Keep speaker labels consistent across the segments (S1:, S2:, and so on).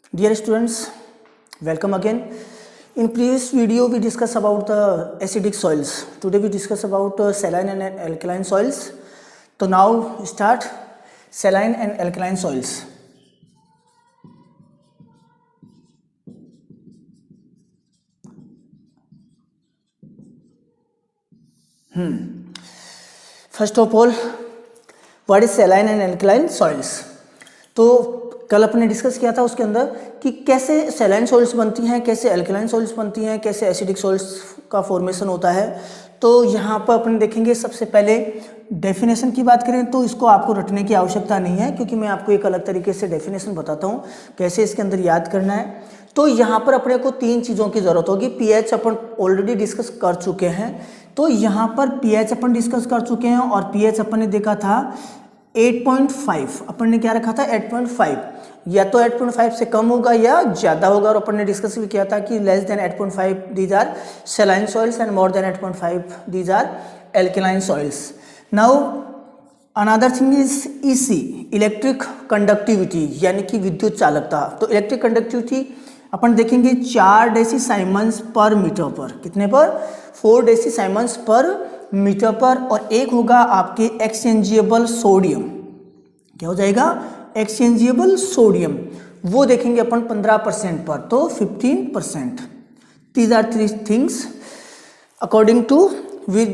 S1: Dear students, welcome again. In previous video we discussed about the acidic soils. Today we discuss about saline and alkaline soils. So now start saline and alkaline soils. First of all, what is saline and alkaline soils? तो कल अपने discuss किया था उसके अंदर कि कैसे saline soils बनती हैं, कैसे अल्कलाइन सॉइल्स बनती हैं, कैसे एसिडिक सॉइल्स का फॉर्मेशन होता है। तो यहाँ पर अपन देखेंगे सबसे पहले डेफिनेशन की बात करें तो इसको आपको रटने की आवश्यकता नहीं है, क्योंकि मैं आपको एक अलग तरीके से डेफिनेशन बताता हूँ कैसे इसके अंदर याद करना है। तो यहाँ पर अपने को तीन चीज़ों की ज़रूरत होगी। पीएच अपन ऑलरेडी डिस्कस कर चुके हैं, तो यहाँ पर पीएच अपन डिस्कस कर चुके हैं और पीएच अपन ने देखा था 8.5। अपन ने क्या रखा था 8.5, या तो 8.5 से कम होगा या ज़्यादा होगा। और अपन ने डिस्कस भी किया था कि less than 8.5 these are saline soils and more than 8.5 these are alkaline soils. Now another thing is EC, electric conductivity, यानी कि विद्युत चालकता। तो इलेक्ट्रिक कंडक्टिविटी अपन देखेंगे 4 डेसीसाइमन्स पर मीटर पर। कितने पर? 4 डेसीसाइमन्स पर मीटर पर। और एक होगा आपके एक्सचेंजेबल सोडियम। क्या हो जाएगा? Exchangeable sodium. वो देखेंगे अपन 15% पर, तो 15%। These are 3 things according to we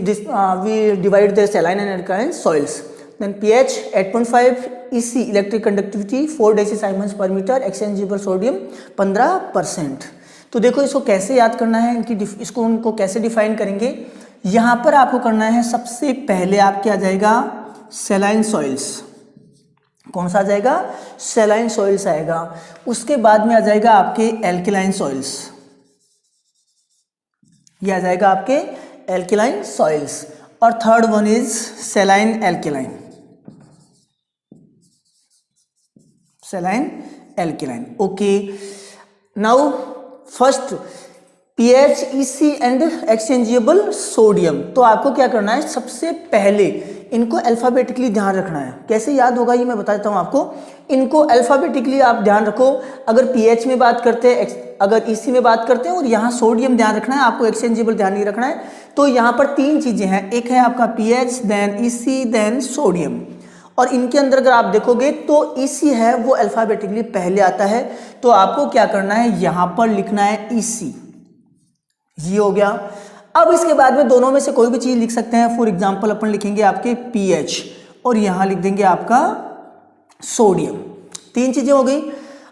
S1: divide the saline and alkaline soils. Then pH 8.5, EC electric conductivity 4 decisiemens per metre, exchangeable sodium 15%। तो देखो इसको कैसे याद करना है, इसको उनको कैसे डिफाइन करेंगे। यहाँ पर आपको करना है सबसे पहले आपके आ जाएगा सैलाइन सॉइल्स। कौन सा आ जाएगा? सैलाइन सॉइल्स आएगा। उसके बाद में आ जाएगा आपके एल्कलाइन सॉइल्स। ये आ जाएगा आपके एल्कलाइन सॉइल्स। और third one is saline alkaline. Saline alkaline. Okay, now first pH, EC and exchangeable sodium. तो आपको क्या करना है, सबसे पहले इनको अल्फाबेटिकली ध्यान रखना है। कैसे याद होगा ये मैं बता देता हूँ आपको। इनको अल्फाबेटिकली आप ध्यान रखो। अगर पीएच में बात करते हैं, अगर ईसी में बात करते हैं, और यहाँ सोडियम ध्यान रखना है आपको, एक्सचेंजेबल ध्यान नहीं रखना है। तो यहाँ पर 3 चीजें हैं, एक है आपका pH, then EC, then sodium. और इनके अंदर अगर आप देखोगे तो ईसी है वो अल्फाबेटिकली पहले आता है। तो आपको क्या करना है, यहाँ पर लिखना है ईसी। ये हो गया। अब इसके बाद में दोनों में से कोई भी चीज लिख सकते हैं। फॉर एग्जांपल अपन लिखेंगे आपके पीएच और यहां लिख देंगे आपका सोडियम। 3 चीजें हो गई।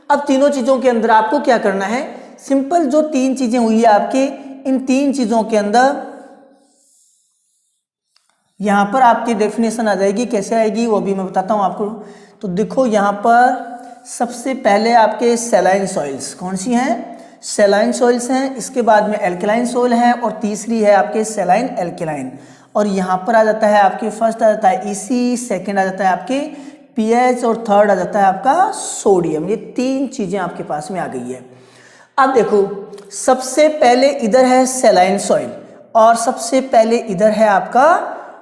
S1: अब तीनों चीजों के अंदर आपको क्या करना है, सिंपल जो 3 चीजें हुई है आपके, इन 3 चीजों के अंदर यहां पर आपकी डेफिनेशन आ जाएगी। कैसे आएगी वो भी मैं बताता हूं आपको। तो देखो यहां पर सबसे पहले आपके सैलाइन सॉइल्स कौन सी हैं? सैलाइन सॉइल्स हैं। इसके बाद में एल्कलाइन सॉइल है और तीसरी है आपके सैलाइन एल्कलाइन। और यहाँ पर आ जाता है आपके फर्स्ट आ जाता है ईसी, सेकंड आ जाता है आपके पीएच और थर्ड आ जाता है आपका सोडियम। ये 3 चीजें आपके पास में आ गई है। अब देखो सबसे पहले इधर है सैलाइन सॉइल और सबसे पहले इधर है आपका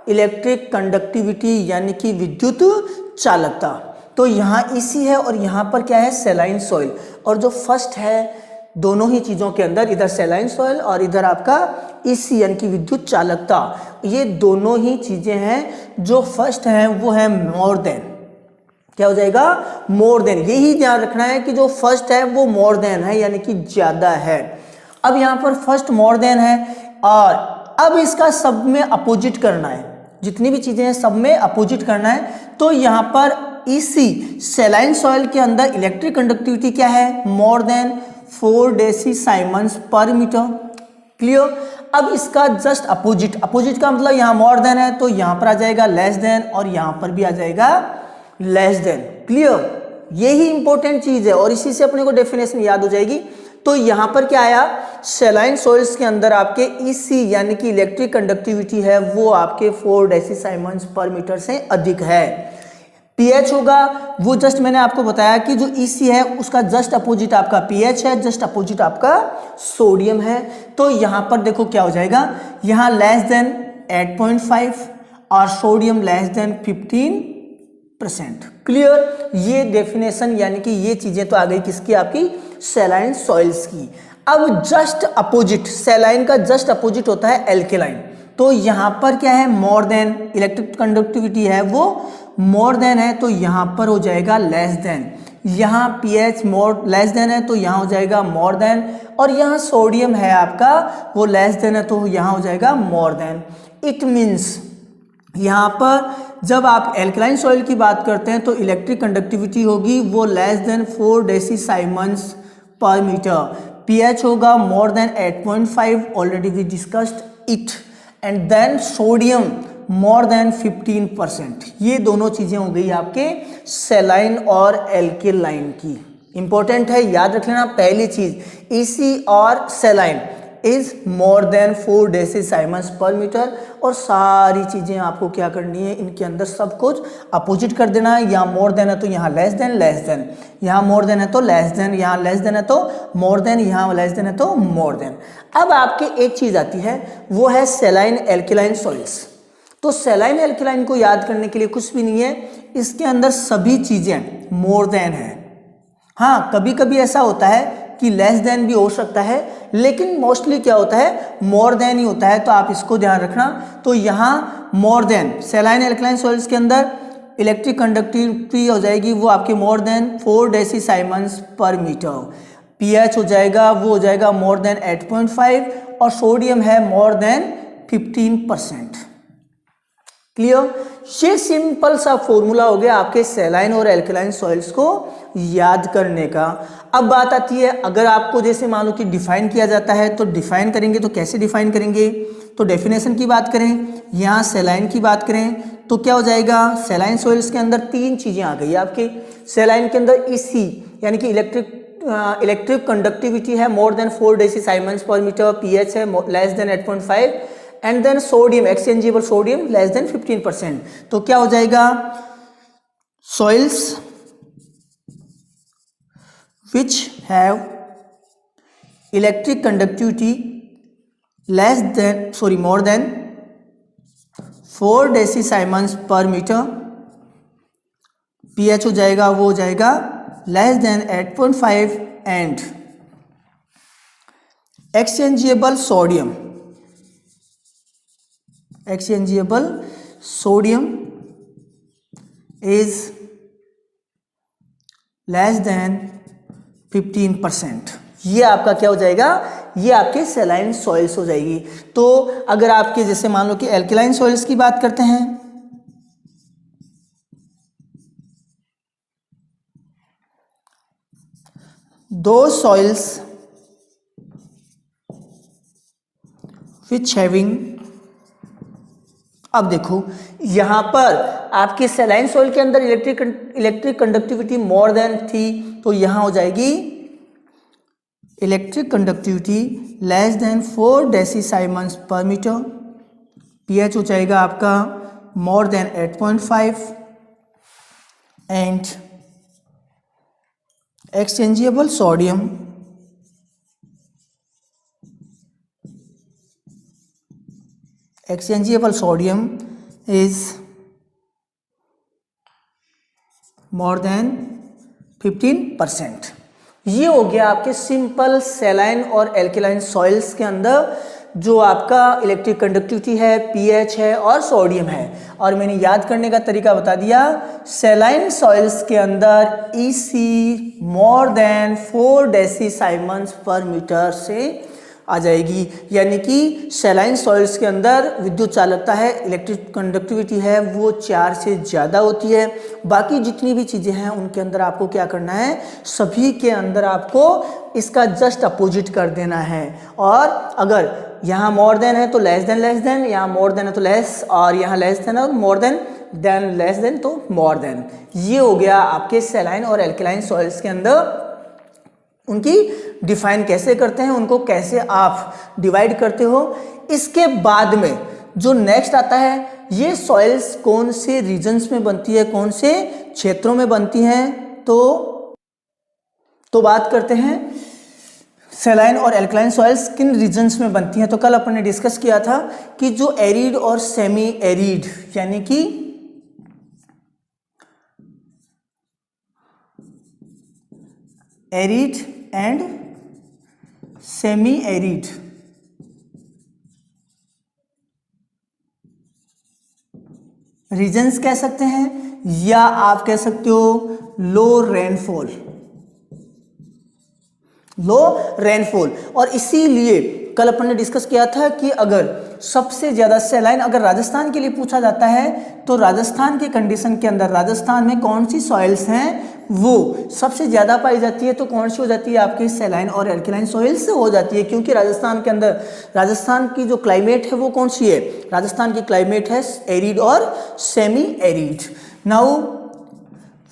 S1: इलेक्ट्रिक कंडक्टिविटी, यानी कि विद्युत चालकता। तो यहाँ ईसी है और यहाँ पर क्या है, सैलाइन सॉइल। और जो फर्स्ट है दोनों ही चीजों के अंदर, इधर सैलाइन सॉइल और इधर आपका ईसी यानी कि विद्युत चालकता, ये दोनों ही चीजें हैं। जो फर्स्ट है वो है मोर देन। क्या हो जाएगा? More than. यही ध्यान रखना है कि जो फर्स्ट है वो मोर देन है, यानी कि ज्यादा है। अब यहाँ पर फर्स्ट मोर देन है और अब इसका सब में अपोजिट करना है। जितनी भी चीजें हैं सब में अपोजिट करना है। तो यहाँ पर ईसी सैलाइन सॉइल के अंदर इलेक्ट्रिक कंडक्टिविटी क्या है? More than 4 decisiemens per metre. Clear? अब इसका जस्ट अपोजिट, अपोजिट का मतलब यहाँ मोर देन है तो यहाँ पर आ जाएगा लेस देन और यहाँ पर भी आ जाएगा लेस देन। क्लियर? यही इंपॉर्टेंट चीज है और इसी से अपने को डेफिनेशन याद हो जाएगी। तो यहाँ पर क्या आया, सैलाइन सॉइल्स के अंदर आपके ईसी यानी कि इलेक्ट्रिक कंडक्टिविटी है वो आपके 4 डेसीसाइमन्स पर मीटर से अधिक है। पीएच होगा वो जस्ट मैंने आपको बताया कि जो ईसी है उसका जस्ट अपोजिट आपका पीएच है, जस्ट अपोजिट आपका सोडियम है। तो यहां पर देखो क्या हो जाएगा, यहां लेस देन 8.5 और सोडियम लेस देन 15 50%। क्लियर? ये डेफिनेशन यानी कि ये चीजें तो आ गई किसकी, आपकी सैलाइन सॉइल्स की। अब जस्ट अपोजिट, सैलाइन का जस्ट अपोजिट होता है एल्केलाइन। तो यहां पर क्या है, मोर देन, इलेक्ट्रिक कंडक्टिविटी है वो मोर देन है, तो यहां पर हो जाएगा लेस देन। यहाँ pH मोर लेस देन है तो यहाँ हो जाएगा मोर देन, और यहाँ सोडियम है आपका वो लेस देन है तो यहाँ हो जाएगा मोर देन। इट मीन्स यहाँ पर जब आप एल्कलाइन सॉइल की बात करते हैं तो इलेक्ट्रिक कंडक्टिविटी होगी वो less than 4 decisiemens per metre, pH होगा more than 8.5, already we discussed it, and then sodium more than 15%। ये दोनों चीजें हो गई आपके सैलाइन और एल्केलाइन की। इंपॉर्टेंट है, याद रख लेना पहली चीज, EC और saline is more than 4 decisiemens per metre, और सारी चीजें आपको क्या करनी है, इनके अंदर सब कुछ अपोजिट कर देना है। यहाँ मोर देन है तो यहाँ लेस देन, लेस देन, यहाँ मोर देन है तो लेस देन, यहाँ लेस देन है तो मोर देन, यहाँ लेस देन है तो मोर देन। अब आपके एक चीज आती है वो है सैलाइन एल्केलाइन सॉइल्स। तो सैलाइन एल्केलाइन को याद करने के लिए कुछ भी नहीं है, इसके अंदर सभी चीजें मोर देन है। हाँ, कभी कभी ऐसा होता है कि लेस देन भी हो सकता है, लेकिन मोस्टली क्या होता है, मोर देन ही होता है, तो आप इसको ध्यान रखना। तो यहाँ more than, saline alkaline soils के अंदर इलेक्ट्रिक कंडक्टिविटी हो जाएगी वो आपके more then 4 decisiemens per metre, pH हो जाएगा वो हो जाएगा मोर देन 8.5, और सोडियम है मोर देन 15%। क्लियर? ये सिंपल सा फॉर्मूला हो गया आपके सैलाइन और एल्कलाइन सॉइल्स को याद करने का। अब बात आती है, अगर आपको जैसे मान लो कि डिफाइन किया जाता है तो डिफाइन करेंगे, तो कैसे डिफाइन करेंगे, तो डेफिनेशन की बात करें, यहाँ सैलाइन की बात करें तो क्या हो जाएगा, सैलाइन सॉइल्स के अंदर तीन चीजें आ गई आपके। सैलाइन के अंदर EC यानी कि इलेक्ट्रिक कंडक्टिविटी है more than 4 decisiemens per metre, pH है less than 8.5, and then sodium, exchangeable sodium less than 15%। तो क्या हो जाएगा, soils which have electric conductivity more than 4 decisiemens per metre, pH हो जाएगा वो हो जाएगा less than 8.5, and exchangeable sodium is less than 15%। ये आपका क्या हो जाएगा, ये आपके सैलाइन सॉइल्स हो जाएगी। तो अगर आपके जैसे मान लो कि एल्कलाइन सॉइल्स की बात करते हैं, दो सॉइल्स विच हैविंग, अब देखो यहां पर आपके सैलाइन सॉइल के अंदर इलेक्ट्रिक कंडक्टिविटी मोर देन थी, तो यहां हो जाएगी electric conductivity less than 4 decisiemens per metre, pH हो जाएगा आपका मोर than 8.5, and exchangeable sodium is more than 15%। ये हो गया आपके सिंपल सैलाइन और एल्कलाइन सॉइल्स के अंदर जो आपका इलेक्ट्रिक कंडक्टिविटी है, pH है और सोडियम है। और मैंने याद करने का तरीका बता दिया, सैलाइन सॉइल्स के अंदर EC more than 4 decisiemens per metre से आ जाएगी, यानी कि सैलाइन सॉइल्स के अंदर विद्युत चालकता है, इलेक्ट्रिक कंडक्टिविटी है वो 4 से ज़्यादा होती है। बाकी जितनी भी चीज़ें हैं उनके अंदर आपको क्या करना है, सभी के अंदर आपको इसका जस्ट अपोजिट कर देना है। और अगर यहाँ मोर देन है तो लेस देन, यहाँ मोर देन है तो लेस, और यहाँ लेस देन है मोर देन लेस देन तो मोर देन। ये हो गया आपके सैलाइन और एल्कलाइन सॉइल्स के अंदर उनकी डिफाइन कैसे करते हैं, उनको कैसे आप डिवाइड करते हो। इसके बाद में जो नेक्स्ट आता है, ये सॉइल्स कौन से रीजन्स में बनती है, कौन से क्षेत्रों में बनती हैं, तो बात करते हैं सैलाइन और एल्कलाइन सॉइल्स किन रीजन्स में बनती हैं। तो कल अपन ने डिस्कस किया था कि जो एरिड और सेमी एरिड यानी कि arid and semi arid. Regions कह सकते हैं या आप कह सकते हो लो रेनफॉल, लो रेनफॉल। और इसीलिए कल अपन ने डिस्कस किया था कि अगर सबसे ज्यादा सैलाइन अगर राजस्थान के लिए पूछा जाता है तो राजस्थान के कंडीशन के अंदर राजस्थान में कौन सी सॉइल्स हैं वो सबसे ज्यादा पाई जाती है, तो कौन सी हो जाती है आपकी सैलाइन और एल्कलाइन सॉइल्स हो जाती है। क्योंकि राजस्थान के अंदर राजस्थान की जो क्लाइमेट है वो कौन सी है, राजस्थान की क्लाइमेट है एरिड और semi arid. Now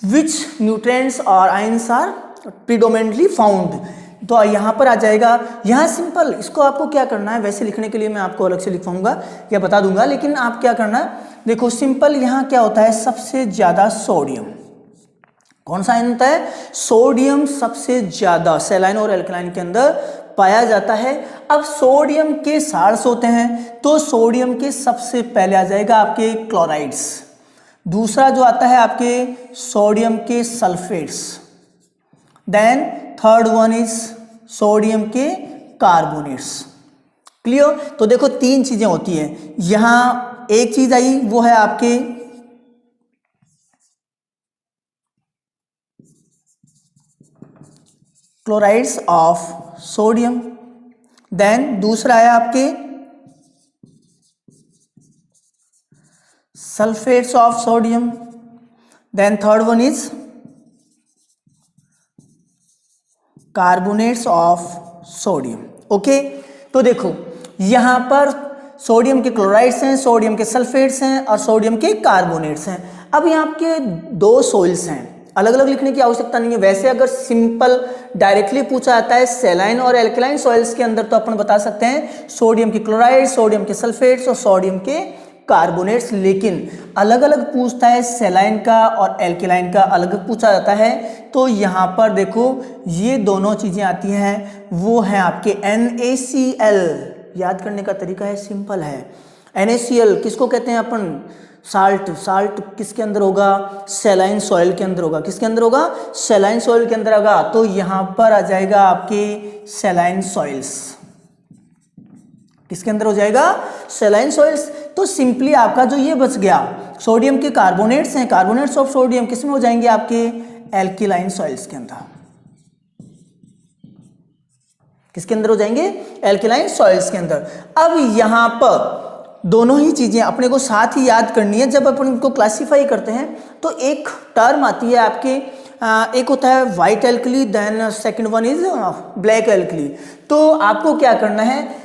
S1: which nutrients और आयंस आर प्रीडोमिनेंटली फाउंड, तो यहाँ पर आ जाएगा। यहाँ सिंपल, इसको आपको क्या करना है, वैसे लिखने के लिए मैं आपको अलग से लिखवाऊंगा या बता दूंगा, लेकिन आप क्या करना है, देखो सिंपल यहाँ क्या होता है, सबसे ज्यादा सोडियम, कौन सा आयन होता है, सोडियम सबसे ज्यादा सैलाइन और एल्कलाइन के अंदर पाया जाता है। अब सोडियम के साल्ट्स होते हैं तो सोडियम के सबसे पहले आ जाएगा आपके क्लोराइड्स, दूसरा जो आता है आपके सोडियम के sulphates, then third one is sodium के कार्बोनेट्स। क्लियर। तो देखो तीन चीजें होती हैं, यहां एक चीज आई वो है आपके क्लोराइड्स ऑफ सोडियम, देन दूसरा है आपके sulphates of sodium, then third one is carbonates of sodium. Okay, तो देखो यहां पर सोडियम के क्लोराइड्स हैं, सोडियम के सल्फेट्स हैं और सोडियम के कार्बोनेट्स हैं। अब यहाँ आपके दो सोइल्स हैं, अलग अलग लिखने की आवश्यकता नहीं है। वैसे अगर सिंपल डायरेक्टली पूछा जाता है सैलाइन और एल्कलाइन सॉइल्स के अंदर तो अपन बता सकते हैं सोडियम के क्लोराइड, सोडियम के सल्फेट्स और सोडियम के कार्बोनेट्स, लेकिन अलग अलग पूछता है सैलाइन का और एल्कलाइन का अलग पूछा जाता है। तो यहाँ पर देखो ये दोनों चीजें आती हैं, वो है आपके NaCl। याद करने का तरीका है सिंपल है, NaCl किसको कहते हैं अपन, साल्ट। साल्ट किसके अंदर होगा, सैलाइन सॉइल के अंदर होगा। किसके अंदर होगा, सैलाइन सॉइल के अंदर होगा। तो यहाँ पर आ जाएगा आपके सैलाइन सॉइल्स, किसके अंदर हो जाएगा, सैलाइन सॉइल्स। तो सिंपली आपका जो ये बच गया सोडियम के कार्बोनेट्स हैं, कार्बोनेट्स ऑफ सोडियम किस में हो जाएंगे आपके एल्किलाइन सॉइल्स के अंदर। किसके अंदर हो जाएंगे, एल्किलाइन सॉइल्स के अंदर। अब यहां पर दोनों ही चीजें अपने को साथ ही याद करनी है। जब अपन इनको क्लासिफाई करते हैं तो एक टर्म आती है आपके, एक होता है white alkali, then second one is black alkali. तो आपको क्या करना है,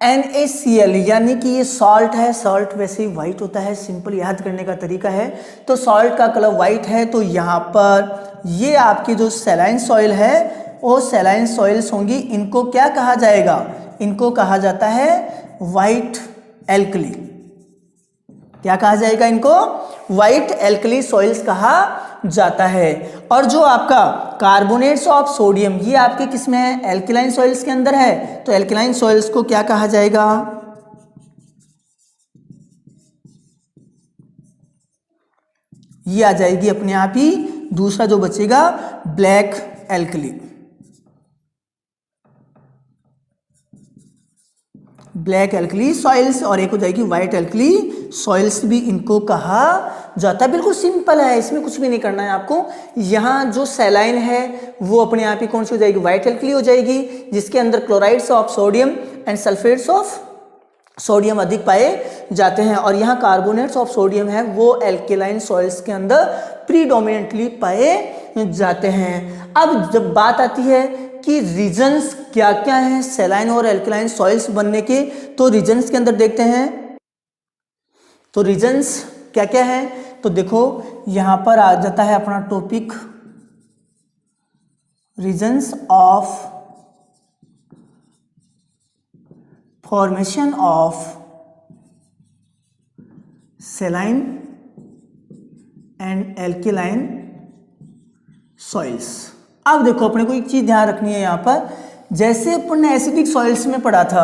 S1: NaCl यानी कि ये सॉल्ट है, सॉल्ट वैसे ही व्हाइट होता है, सिंपल याद करने का तरीका है। तो सॉल्ट का कलर व्हाइट है, तो यहाँ पर ये आपकी जो सैलाइन सॉइल है वो सैलाइन सॉइल्स होंगी। इनको क्या कहा जाएगा, इनको कहा जाता है व्हाइट एल्कली। क्या कहा जाएगा इनको, व्हाइट एल्कली सॉइल्स कहा जाता है। और जो आपका कार्बोनेट्स ऑफ सोडियम ये आपके किस में है, एल्कलाइन सॉइल्स के अंदर है। तो एल्कलाइन सॉइल्स को क्या कहा जाएगा, ये आ जाएगी अपने आप ही। दूसरा जो बचेगा black alkali, black alkali soils, और एक हो जाएगी व्हाइट एल्कली सॉइल्स भी इनको कहा जाता है। बिल्कुल सिंपल है, इसमें कुछ भी नहीं करना है आपको। यहाँ जो सैलाइन है वो अपने आप ही कौन सी हो जाएगी, व्हाइट एल्कली हो जाएगी, जिसके अंदर chlorides of sodium and sulphates of sodium अधिक पाए जाते हैं। और यहाँ कार्बोनेट्स ऑफ सोडियम है वो एल्केलाइन सॉइल्स के अंदर प्रीडोमिनेंटली पाए जाते हैं। अब जब बात आती है कि रीजन्स क्या क्या हैं सैलाइन और एल्कलाइन सॉइल्स बनने के, तो रीजन्स के अंदर देखते हैं। तो रीजन्स क्या क्या है, तो देखो यहां पर आ जाता है अपना topic reasons of formation of saline and alkaline soils. अब देखो अपने को एक चीज ध्यान रखनी है यहाँ पर, जैसे अपन ने एसिडिक सॉइल्स में पढ़ा था,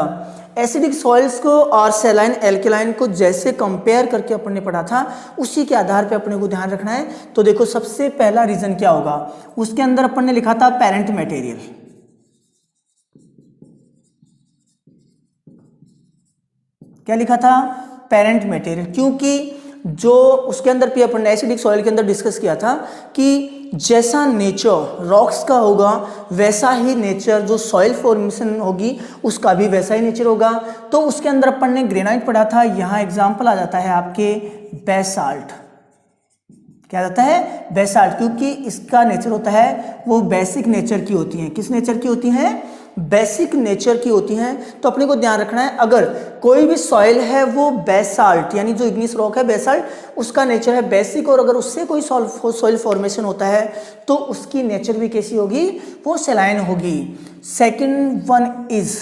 S1: एसिडिक सॉइल्स को और सेलाइन एल्केलाइन को जैसे कंपेयर करके अपन ने पढ़ा था, उसी के आधार पे अपने को ध्यान रखना है। तो देखो सबसे पहला रीजन क्या होगा, उसके अंदर अपन ने लिखा था पेरेंट मटेरियल। क्या लिखा था, पेरेंट मटेरियल, क्योंकि जो उसके अंदर भी अपन ने एसिडिक सॉइल के अंदर डिस्कस किया था कि जैसा नेचर रॉक्स का होगा वैसा ही नेचर जो सॉइल फॉर्मेशन होगी उसका भी वैसा ही नेचर होगा। तो उसके अंदर अपन ने ग्रेनाइट पढ़ा था, यहाँ एग्जाम्पल आ जाता है आपके बेसाल्ट। क्या जाता है, बेसाल्ट, क्योंकि इसका नेचर होता है वो बेसिक नेचर की होती हैं। किस नेचर की होती हैं, बेसिक नेचर की होती हैं। तो अपने को ध्यान रखना है, अगर कोई भी सॉइल है वो बेसाल्ट यानी जो इग्निस रॉक है बेसाल्ट, उसका नेचर है बेसिक, और अगर उससे कोई सॉइल फॉर्मेशन होता है तो उसकी नेचर भी कैसी होगी, वो सेलाइन होगी। सेकंड वन इज,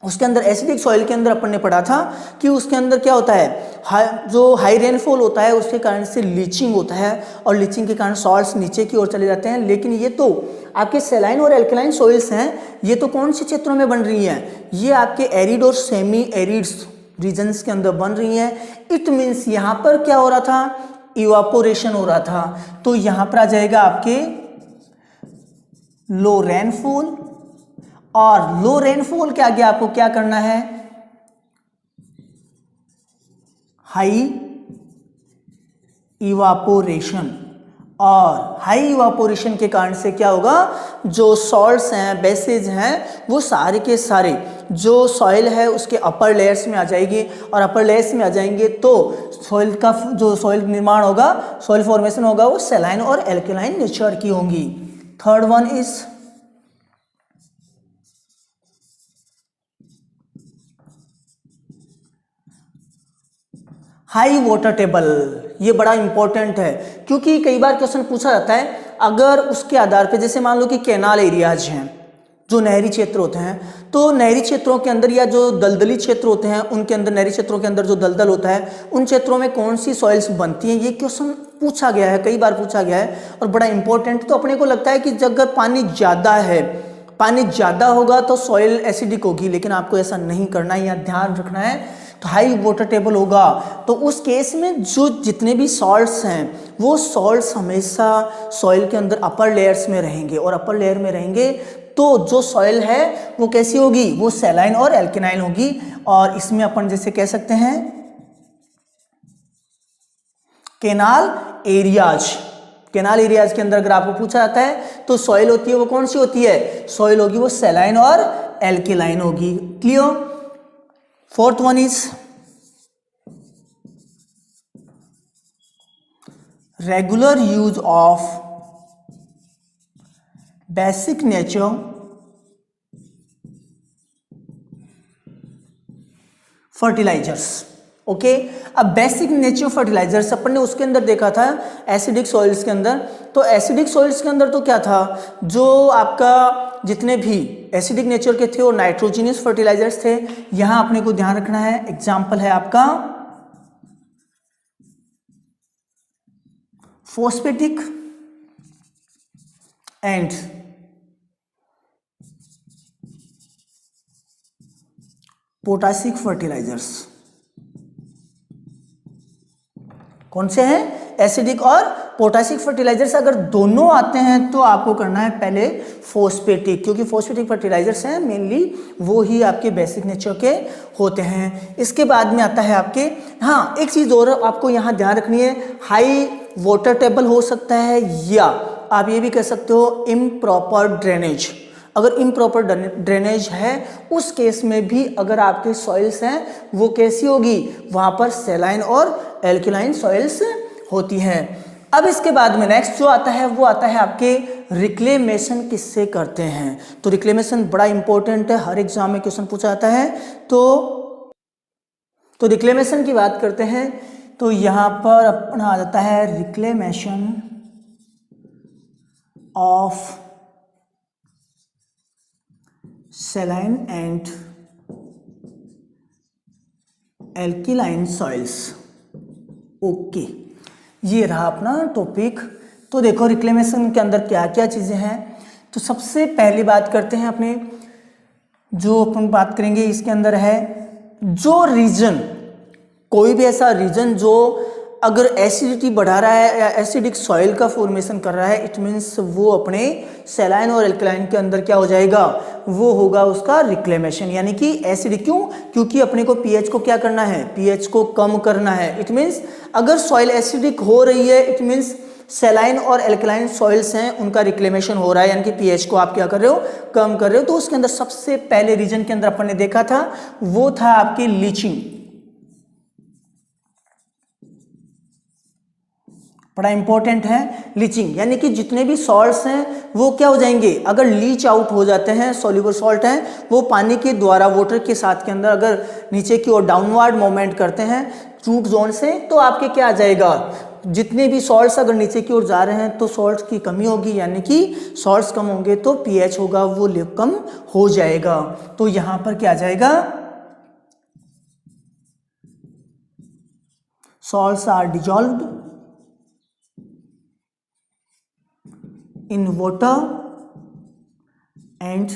S1: उसके अंदर एसिडिक सॉइल के अंदर अपन ने पढ़ा था कि उसके अंदर क्या होता है, जो हाई रेनफॉल होता है उसके कारण से लीचिंग होता है, और लीचिंग के कारण सॉल्ट्स नीचे की ओर चले जाते हैं। लेकिन ये तो आपके सेलाइन और एल्कलाइन सॉइल्स हैं, ये तो कौन से क्षेत्रों में बन रही हैं, ये आपके एरिड और सेमी एरिड्स रीजन्स के अंदर बन रही हैं। इट मीन्स यहाँ पर क्या हो रहा था, इवापोरेशन हो रहा था। तो यहाँ पर आ जाएगा आपके लो रेनफॉल, और लो रेनफॉल के आगे आपको क्या करना है, हाई इवापोरेशन। और हाई इवापोरेशन के कारण से क्या होगा, जो सॉल्ट्स हैं बेसेज हैं वो सारे के सारे जो सॉइल है उसके अपर लेयर्स में आ जाएगी, और अपर लेयर्स में आ जाएंगे तो सॉइल का जो सॉइल निर्माण होगा, सॉइल फॉर्मेशन होगा, वो सेलाइन और एल्कलाइन नेचर की होंगी। Third one is high water table. ये बड़ा इंपॉर्टेंट है, क्योंकि कई बार क्वेश्चन पूछा जाता है, अगर उसके आधार पे जैसे मान लो कि कैनाल एरियाज हैं, जो नहरी क्षेत्र होते हैं, तो नहरी क्षेत्रों के अंदर या जो दलदली क्षेत्र होते हैं उनके अंदर, नहरी क्षेत्रों के अंदर जो दलदल होता है उन क्षेत्रों में कौन सी सॉइल्स बनती हैं, ये क्वेश्चन पूछा गया है, कई बार पूछा गया है और बड़ा इंपॉर्टेंट। तो अपने को लगता है कि अगर पानी ज़्यादा है, पानी ज़्यादा होगा तो सॉइल एसिडिक होगी, लेकिन आपको ऐसा नहीं करना है, यहाँ ध्यान रखना है। तो हाई वाटर टेबल होगा तो उस केस में जो जितने भी सॉल्ट्स हैं वो सॉल्ट्स हमेशा सॉइल के अंदर अपर लेयर्स में रहेंगे, और अपर लेयर में रहेंगे तो जो सॉइल है वो कैसी होगी, वो सेलाइन और एल्केनाइन होगी। और इसमें अपन जैसे कह सकते हैं केनाल एरियाज, केनाल एरियाज के अंदर अगर आपको पूछा जाता है तो सॉइल होती है वो कौन सी होती है, सॉइल होगी वो सेलाइन और एल्केलाइन होगी। Clear. Fourth one is regular use of basic nature fertilisers. Okay, अब बेसिक नेचर फर्टिलाइजर्स अपन ने उसके अंदर देखा था एसिडिक सॉइल्स के अंदर। तो एसिडिक सॉइल्स के अंदर तो क्या था, जो आपका जितने भी एसिडिक नेचर के थे वो नाइट्रोजिनियस फर्टिलाइजर्स थे। यहां अपने को ध्यान रखना है, एग्जाम्पल है आपका फॉस्फेटिक एंड पोटासिक फर्टिलाइजर्स। कौन से हैं, एसिडिक और पोटासिक फर्टिलाइजर्स। अगर दोनों आते हैं तो आपको करना है पहले फॉस्फेटिक, क्योंकि फॉस्फेटिक फर्टिलाइजर्स हैं मेनली वो ही आपके बेसिक नेचर के होते हैं। इसके बाद में आता है आपके, हाँ एक चीज़ और आपको यहाँ ध्यान रखनी है, हाई वाटर टेबल हो सकता है, या आप ये भी कह सकते हो इम्प्रॉपर ड्रेनेज। अगर इम्प्रॉपर ड्रेनेज है उस केस में भी अगर आपके सॉइल्स हैं वो कैसी होगी, वहाँ पर सेलाइन और एल्कलाइन सॉइल्स होती हैं। अब इसके बाद में नेक्स्ट जो आता है वो आता है आपके रिक्लेमेशन किससे करते हैं। तो रिक्लेमेशन बड़ा इंपॉर्टेंट है, हर एग्जाम में क्वेश्चन पूछा जाता है। तो रिक्लेमेशन की बात करते हैं तो यहाँ पर अपना आ जाता है reclamation of saline and alkaline soils. Okay, ये रहा अपना टॉपिक। तो देखो रिक्लेमेशन के अंदर क्या क्या चीज़ें हैं। तो सबसे पहली बात करते हैं अपने जो अपन बात करेंगे इसके अंदर है जो रीजन, कोई भी ऐसा रीजन जो अगर एसिडिटी बढ़ा रहा है या एसिडिक सॉइल का फॉर्मेशन कर रहा है, इट मीन्स वो अपने सैलाइन और एल्कलाइन के अंदर क्या हो जाएगा, वो होगा उसका रिक्लेमेशन, यानी कि एसिड। क्यों? क्योंकि अपने को पीएच को क्या करना है, पीएच को कम करना है। इट मीन्स अगर सॉइल एसिडिक हो रही है, इट मीन्स सैलाइन और एल्कलाइन सॉइल्स हैं उनका रिक्लेमेशन हो रहा है, यानी कि पीएच को आप क्या कर रहे हो, कम कर रहे हो। तो उसके अंदर सबसे पहले रीजन के अंदर अपन ने देखा था वो था आपकी लीचिंग। बड़ा इंपॉर्टेंट है लीचिंग, यानी कि जितने भी सॉल्ट्स हैं वो क्या हो जाएंगे, अगर लीच आउट हो जाते हैं, सॉल्युबल सॉल्ट हैं, वो पानी के द्वारा वाटर के साथ के अंदर अगर नीचे की ओर डाउनवर्ड मूवमेंट करते हैं रूट जोन से, तो आपके क्या आ जाएगा, जितने भी सॉल्ट्स अगर नीचे की ओर जा रहे हैं तो सॉल्ट्स की कमी होगी, यानी कि सॉल्ट्स कम होंगे तो पीएच होगा वो कम हो जाएगा। तो यहां पर क्या आ जाएगा, salts are dissolved in water and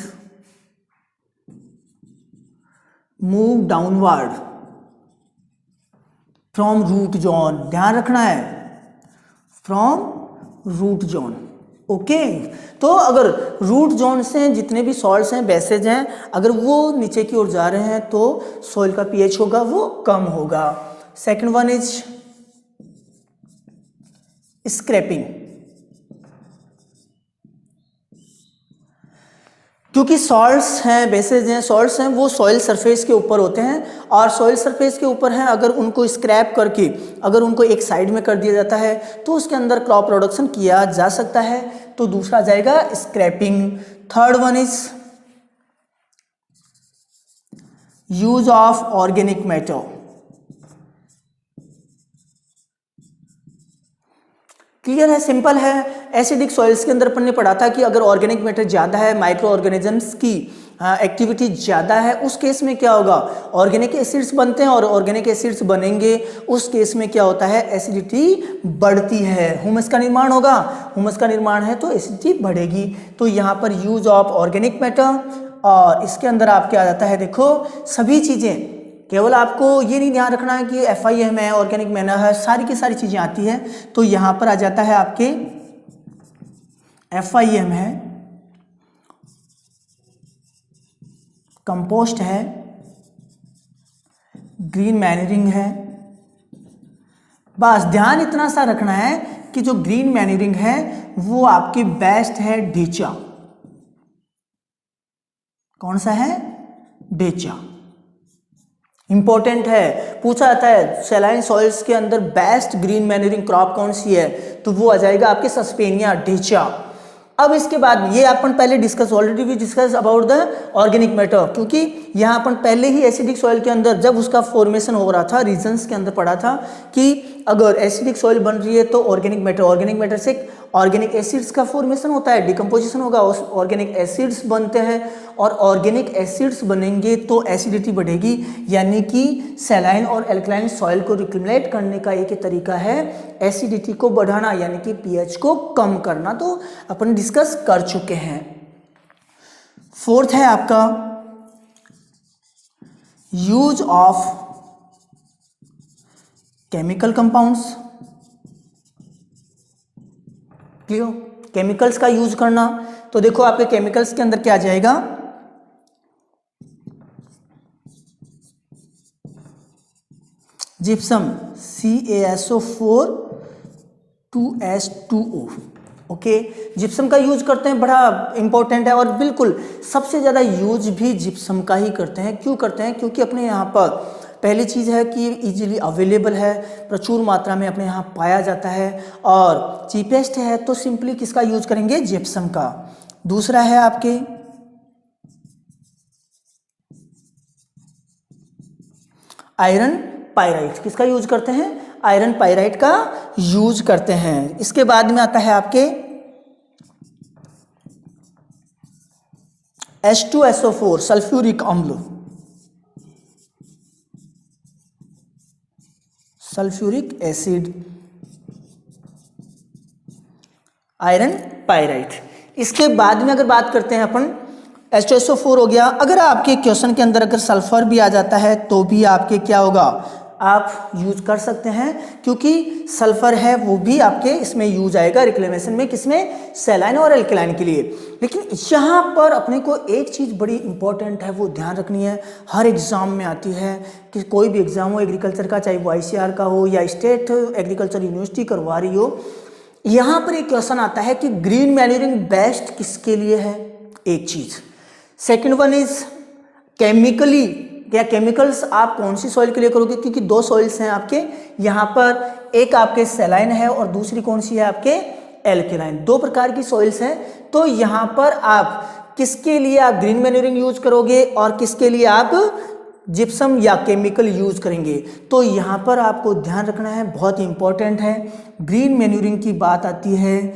S1: move downward from root zone। ध्यान रखना है, from root zone। ओके, तो अगर रूट जोन से जितने भी सॉल्ट्स हैं, बेसेज हैं, अगर वो नीचे की ओर जा रहे हैं तो सॉइल का पीएच होगा वो कम होगा। Second one is scraping. क्योंकि सॉल्ट्स हैं, बेसेज हैं, सॉल्ट्स हैं, वो सॉइल सरफेस के ऊपर होते हैं और सॉइल सरफेस के ऊपर हैं, अगर उनको स्क्रैप करके अगर उनको एक साइड में कर दिया जाता है तो उसके अंदर क्रॉप प्रोडक्शन किया जा सकता है। तो दूसरा जाएगा scraping. Third one is use of organic matter. Clear है, सिंपल है। एसिडिक सॉइल्स के अंदर अपन ने पढ़ा था कि अगर ऑर्गेनिक मैटर ज़्यादा है, माइक्रो ऑर्गेनिजम्स की एक्टिविटी ज़्यादा है, उस केस में क्या होगा, ऑर्गेनिक एसिड्स बनते हैं और ऑर्गेनिक एसिड्स बनेंगे, उस केस में क्या होता है, एसिडिटी बढ़ती है, ह्यूमस का निर्माण होगा, ह्यूमस का निर्माण है तो एसिडिटी बढ़ेगी। तो यहाँ पर यूज ऑफ ऑर्गेनिक मैटर, और इसके अंदर आप क्या आ जाता है, देखो सभी चीज़ें, केवल आपको ये नहीं ध्यान रखना है कि FIM है, ऑर्गेनिक मैनर है, सारी की सारी चीज़ें आती है। तो यहाँ पर आ जाता है आपके FIM है, कंपोस्ट है, ग्रीन मैन्यूरिंग है। बस ध्यान इतना सा रखना है कि जो ग्रीन मैन्यूरिंग है वो आपकी बेस्ट है ढीचा। कौन सा है, ढीचा, इंपॉर्टेंट है, पूछा जाता है सैलाइन सॉइल्स के अंदर बेस्ट ग्रीन मैन्यूरिंग क्रॉप कौन सी है, तो वो आ जाएगा आपके सस्पेनिया ढीचा। अब इसके बाद ये अपन पहले ऑलरेडी भी discuss about the organic matter, क्योंकि यहाँ अपन पहले ही एसिडिक सॉइल के अंदर जब उसका फॉर्मेशन हो रहा था रीजन्स के अंदर पढ़ा था कि अगर एसिडिक सॉइल बन रही है तो ऑर्गेनिक मैटर से ऑर्गेनिक एसिड्स का फॉर्मेशन होता है, डिकम्पोजिशन होगा, ऑर्गेनिक एसिड्स बनते हैं और ऑर्गेनिक एसिड्स बनेंगे तो एसिडिटी बढ़ेगी, यानी कि सैलाइन और एल्कलाइन सॉइल को रिक्लेमेट करने का एक ही तरीका है एसिडिटी को बढ़ाना, यानी कि पीएच को कम करना। तो अपन डिस्कस कर चुके हैं। फोर्थ है आपका use of chemical compounds. Clear, chemicals का यूज करना। तो देखो आपके केमिकल्स के अंदर क्या आ जाएगा, gypsum CaSO4 2H2O। Okay, gypsum का यूज करते हैं, बड़ा इंपॉर्टेंट है और बिल्कुल सबसे ज़्यादा यूज भी जिप्सम का ही करते हैं। क्यों करते हैं, क्योंकि अपने यहाँ पर पहली चीज़ है कि इजीली अवेलेबल है, प्रचुर मात्रा में अपने यहाँ पाया जाता है और चीपेस्ट है, तो सिंपली किसका यूज करेंगे, जिप्सम का। दूसरा है आपके आयरन पायराइट। किसका यूज करते हैं, आयरन पायराइट का यूज करते हैं। इसके बाद में आता है आपके H2SO4 सल्फ्यूरिक अम्ल, सल्फ्यूरिक एसिड, आयरन पायराइट। इसके बाद में अगर बात करते हैं अपन H2SO4 हो गया। अगर आपके क्वेश्चन के अंदर अगर सल्फर भी आ जाता है तो भी आपके क्या होगा, आप यूज कर सकते हैं, क्योंकि सल्फर है वो भी आपके इसमें यूज आएगा रिक्लेमेशन में, किसमें, सैलाइन और एल्कलाइन के लिए। लेकिन यहाँ पर अपने को एक चीज़ बड़ी इंपॉर्टेंट है वो ध्यान रखनी है, हर एग्जाम में आती है कि कोई भी एग्जाम हो एग्रीकल्चर का, चाहे वो ICAR का हो या स्टेट एग्रीकल्चर यूनिवर्सिटी करवा रही हो, यहाँ पर एक क्वेश्चन आता है कि ग्रीन मैन्यूरिंग बेस्ट किसके लिए है, एक चीज़। सेकेंड वन इज केमिकली, क्या केमिकल्स आप कौन सी सॉइल के लिए करोगे, क्योंकि दो सॉइल्स हैं आपके यहाँ पर, एक आपके सैलाइन है और दूसरी कौन सी है आपके एल्कलाइन, दो प्रकार की सॉइल्स हैं। तो यहाँ पर आप किसके लिए आप ग्रीन मैन्यूरिंग यूज करोगे और किसके लिए आप जिप्सम या केमिकल यूज करेंगे, तो यहाँ पर आपको ध्यान रखना है, बहुत ही इंपॉर्टेंट है। ग्रीन मैन्यूरिंग की बात आती है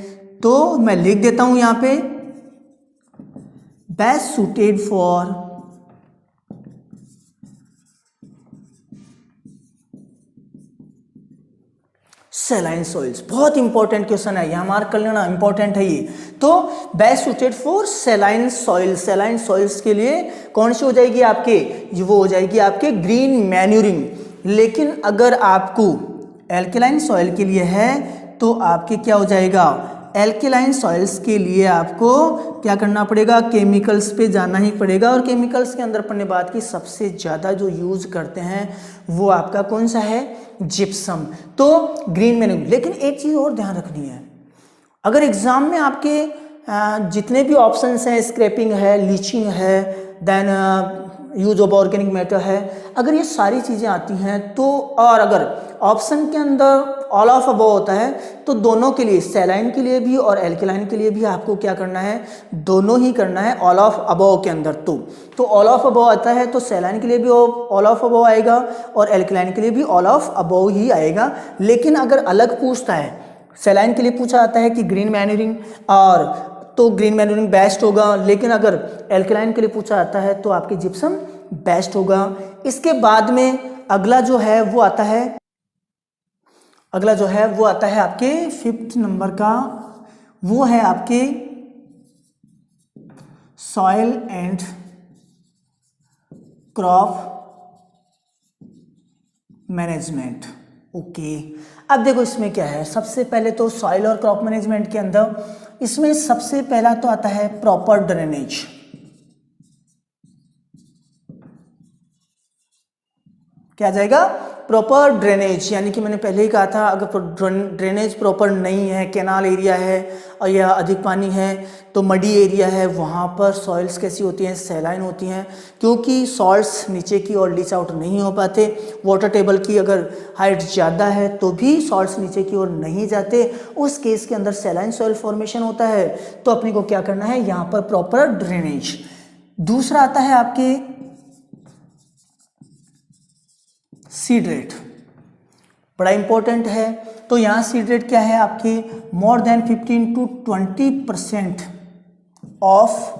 S1: तो मैं लिख देता हूँ यहाँ पे, best suited for saline soils. बहुत इंपॉर्टेंट क्वेश्चन है, यहाँ मार्क कर लेना, इंपॉर्टेंट है ये। तो best suited for saline soil, saline soils के लिए कौन सी हो जाएगी आपके, ये वो हो जाएगी आपके ग्रीन मैन्यूरिंग। लेकिन अगर आपको एल्कलाइन सॉइल के लिए है तो आपके क्या हो जाएगा, एल्कलाइन सॉइल्स के लिए आपको क्या करना पड़ेगा, केमिकल्स पे जाना ही पड़ेगा। और केमिकल्स के अंदर पढ़ने बात की सबसे ज़्यादा जो यूज़ करते हैं वो आपका कौन सा है, जिप्सम। तो ग्रीन मैन्यूरिंग। लेकिन एक चीज़ और ध्यान रखनी है, अगर एग्जाम में आपके जितने भी ऑप्शंस हैं, स्क्रैपिंग है, लीचिंग है, then use of organic matter है, अगर ये सारी चीज़ें आती हैं तो, और अगर ऑप्शन के अंदर ऑल ऑफ अबव होता है तो दोनों के लिए, सैलाइन के लिए भी और एल्कलाइन के लिए भी आपको क्या करना है, दोनों ही करना है ऑल ऑफ अबव के अंदर। तो ऑल ऑफ अबव आता है तो सैलाइन के लिए भी ऑल ऑफ अबव आएगा और एल्कलाइन के लिए भी ऑल ऑफ अबव ही आएगा। लेकिन अगर अलग पूछता है, सैलाइन के लिए पूछा जाता है कि ग्रीन मैन्यूरिंग, और तो ग्रीन मैन्यूरिंग बेस्ट होगा, लेकिन अगर एल्कलाइन के लिए पूछा जाता है तो आपके जिप्सम बेस्ट होगा। इसके बाद में अगला जो है वो आता है, अगला जो है वो आता है आपके 5th नंबर का, वो है आपके soil and crop management. Okay, अब देखो इसमें क्या है, सबसे पहले तो सॉइल और क्रॉप मैनेजमेंट के अंदर इसमें सबसे पहला तो आता है प्रॉपर ड्रेनेज। क्या जाएगा, प्रॉपर ड्रेनेज, यानी कि मैंने पहले ही कहा था अगर ड्रेनेज प्रॉपर नहीं है, कैनाल एरिया है और या अधिक पानी है तो मडी एरिया है, वहाँ पर सॉइल्स कैसी होती हैं, सैलाइन होती हैं, क्योंकि सॉल्ट्स नीचे की ओर लीच आउट नहीं हो पाते। वाटर टेबल की अगर हाइट ज़्यादा है तो भी सॉल्ट्स नीचे की ओर नहीं जाते, उस केस के अंदर सैलाइन सॉइल फॉर्मेशन होता है। तो अपने को क्या करना है, यहाँ पर प्रॉपर ड्रेनेज। दूसरा आता है आपके सीड रेट, बड़ा इंपॉर्टेंट है। तो यहाँ सीड रेट क्या है आपके, more than 15 to 20% of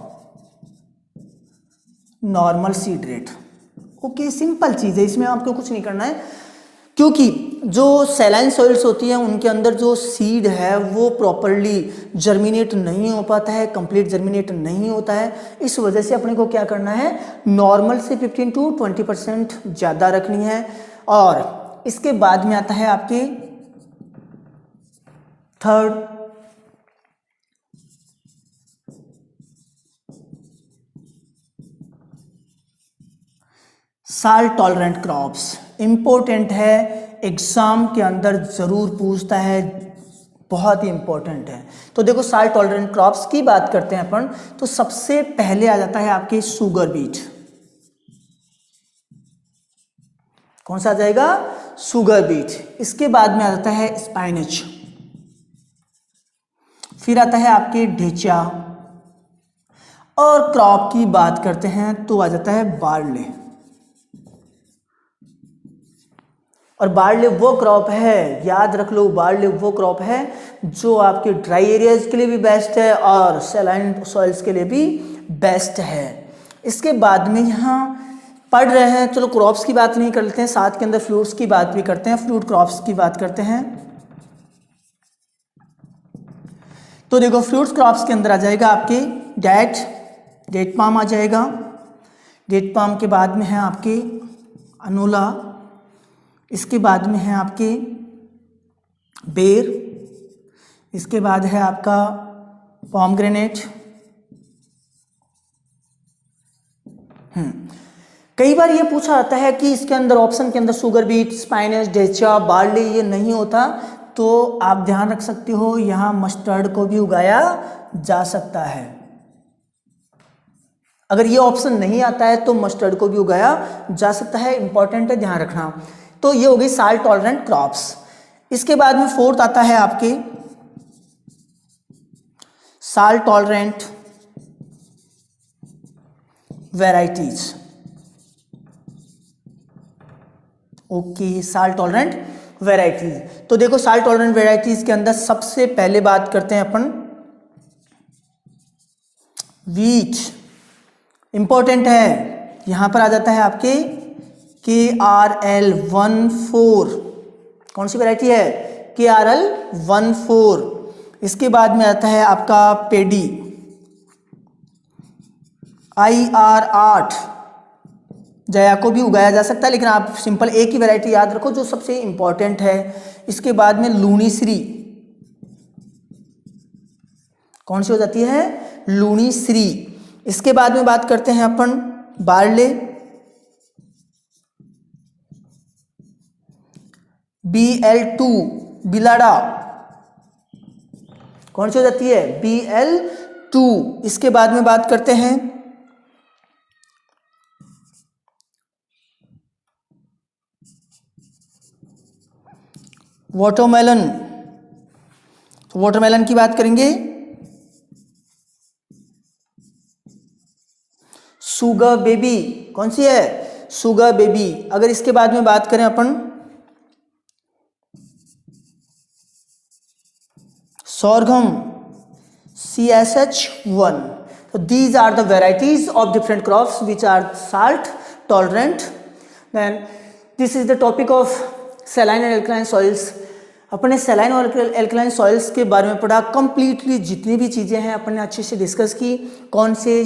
S1: normal seed rate. Okay, simple चीज़ है, इसमें आपको कुछ नहीं करना है, क्योंकि जो सैलाइन सॉइल्स होती हैं उनके अंदर जो सीड है वो प्रॉपरली जर्मिनेट नहीं हो पाता है, कंप्लीट जर्मिनेट नहीं होता है। इस वजह से अपने को क्या करना है, नॉर्मल से 15 to 20% ज़्यादा रखनी है। और इसके बाद में आता है आपके third, salt tolerant crops. Important है, एग्जाम के अंदर जरूर पूछता है, बहुत ही इंपॉर्टेंट है। तो देखो साल्ट टॉलरेंट क्रॉप्स की बात करते हैं अपन, तो सबसे पहले आ जाता है आपके शुगर बीट। कौन सा आ जाएगा, शुगर बीट। इसके बाद में आ जाता है स्पाइनच, फिर आता है आपके ढेचा, और क्रॉप की बात करते हैं तो आ जाता है बार्ले। और बार्ले वो क्रॉप है, याद रख लो, बार्ले वो क्रॉप है जो आपके ड्राई एरियाज के लिए भी बेस्ट है और सैलाइन सॉइल्स के लिए भी बेस्ट है। इसके बाद में यहाँ पढ़ रहे हैं, चलो क्रॉप्स की बात नहीं कर लेते हैं, साथ के अंदर फ्रूट्स की बात भी करते हैं, फ्रूट क्रॉप्स की बात करते हैं। तो देखो फ्रूट्स क्रॉप्स के अंदर आ जाएगा आपके डेट, डेट पाम आ जाएगा। डेट पाम के बाद में है आपके अनोला, इसके बाद में है आपके बेर, इसके बाद है आपका पॉमग्रेनेट। कई बार ये पूछा जाता है कि इसके अंदर ऑप्शन के अंदर शुगर बीट, स्पाइनस, डेचा, बार्ली ये नहीं होता, तो आप ध्यान रख सकते हो यहाँ मस्टर्ड को भी उगाया जा सकता है। अगर ये ऑप्शन नहीं आता है तो मस्टर्ड को भी उगाया जा सकता है, इंपॉर्टेंट है, ध्यान रखना। तो ये हो गई साल्ट टॉलरेंट क्रॉप्स। इसके बाद में फोर्थ आता है आपके salt tolerant varieties. Okay, salt tolerant varieties. तो देखो साल्ट टॉलरेंट वेराइटीज के अंदर सबसे पहले बात करते हैं अपन वीट, इंपॉर्टेंट है, यहां पर आ जाता है आपके KRL14। कौन सी वैरायटी है? KRL14। इसके बाद में आता है आपका पेडी IR8। जया को भी उगाया जा सकता है, लेकिन आप सिंपल एक ही वैरायटी याद रखो जो सबसे इंपॉर्टेंट है। इसके बाद में लूनीश्री, कौन सी हो जाती है? लूनीश्री। इसके बाद में बात करते हैं अपन बार्ले, BL2 बिलाडा, कौन सी हो जाती है? BL2। इसके बाद में बात करते हैं वाटरमेलन। तो वाटरमेलन की बात करेंगे शुगर बेबी, कौन सी है? Sugar baby. अगर इसके बाद में बात करें अपन sorghum CSH1। so these are the varieties of different crops which are salt tolerant. Then this is the topic of saline and alkaline soils। अपने सैलाइन और एल्कलाइन सॉइल्स के बारे में पढ़ा, कंप्लीटली जितनी भी चीज़ें हैं अपन ने अच्छे से डिस्कस की। कौन से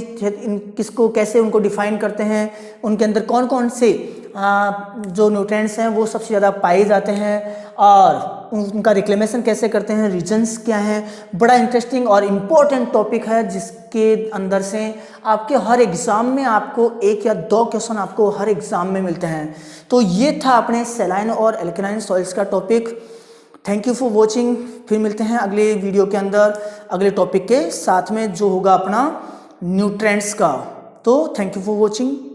S1: किसको कैसे उनको डिफाइन करते हैं, उनके अंदर कौन कौन से जो न्यूट्रिएंट्स हैं वो सबसे ज़्यादा पाए जाते हैं, और उनका रिक्लेमेशन कैसे करते हैं, रीजन्स क्या हैं। बड़ा इंटरेस्टिंग और इम्पोर्टेंट टॉपिक है, जिसके अंदर से आपके हर एग्ज़ाम में आपको 1 या 2 क्वेश्चन आपको हर एग्ज़ाम में मिलते हैं। तो ये था अपने सैलाइन और एल्कलाइन सॉइल्स का topic. Thank you for watching. फिर मिलते हैं अगले वीडियो के अंदर अगले टॉपिक के साथ में, जो होगा अपना न्यूट्रिएंट्स का। तो थैंक यू फॉर वॉचिंग।